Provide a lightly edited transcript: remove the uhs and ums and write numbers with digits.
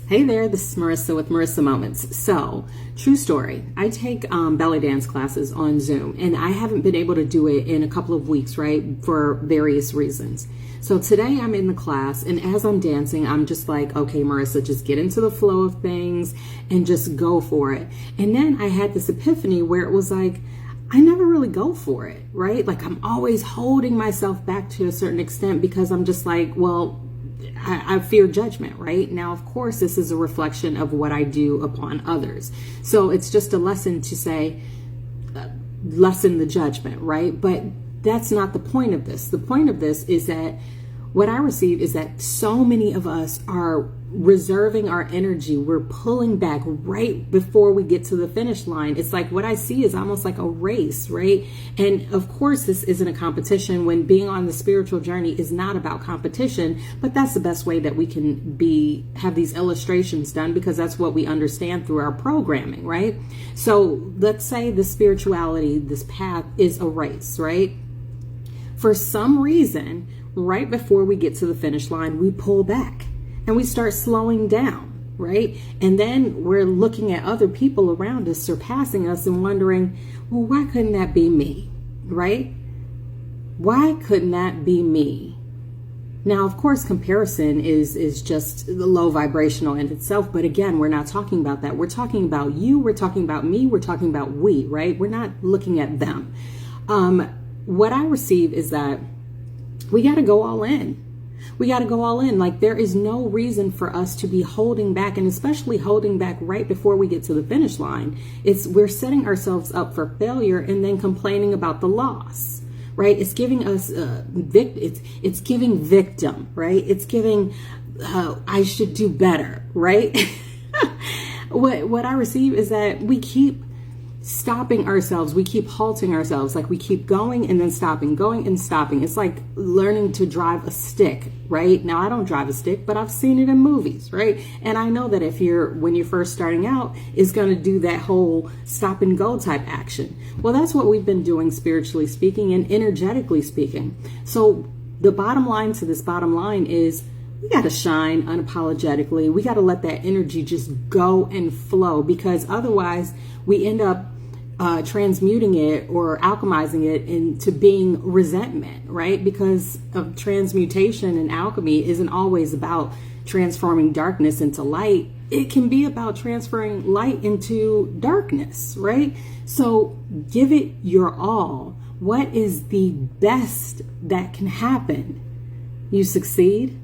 Hey there, this is Marissa with Marisa Moments. So, true story. I take belly dance classes on Zoom, and I haven't been able to do it in a couple of weeks, right, for various reasons. So today I'm in the class, and as I'm dancing, I'm just like, okay, Marissa, just get into the flow of things and just go for it. And then I had this epiphany where it was like, I never really go for it, right? Like I'm always holding myself back to a certain extent because I'm just like, well, I fear judgment, right? Now, of course, this is a reflection of what I do upon others. So it's just a lesson to say, lessen the judgment, right? But that's not the point of this. The point of this is that what I receive is that so many of us are reserving our energy. We're pulling back right before we get to the finish line. It's like what I see is almost like a race, right? And of course, this isn't a competition when being on the spiritual journey is not about competition, but that's the best way that we can have these illustrations done because that's what we understand through our programming, right? So let's say the spirituality, this path is a race, right? For some reason, right before we get to the finish line, we pull back and we start slowing down, right? And then we're looking at other people around us surpassing us and wondering, well, why couldn't that be me, right? Why couldn't that be me? Now, of course, comparison is just low vibrational in itself. But again, we're not talking about that. We're talking about you. We're talking about me. We're talking about we, right? We're not looking at them. What I receive is that we got to go all in. We got to go all in. Like there is no reason for us to be holding back, and especially holding back right before we get to the finish line. We're setting ourselves up for failure and then complaining about the loss, right? It's giving us it's giving victim, right? It's giving I should do better, right? What I receive is that we keep stopping ourselves. We keep halting ourselves. Like we keep going and then stopping, going and stopping. It's like learning to drive a stick, right? Now I don't drive a stick, but I've seen it in movies, right? And I know that when you're first starting out, is going to do that whole stop and go type action. Well, that's what we've been doing spiritually speaking and energetically speaking. So the bottom line to this bottom line is we got to shine unapologetically. We got to let that energy just go and flow, because otherwise we end up transmuting it or alchemizing it into being resentment, right? Because of transmutation and alchemy isn't always about transforming darkness into light. It can be about transferring light into darkness, right? So give it your all. What is the best that can happen? You succeed.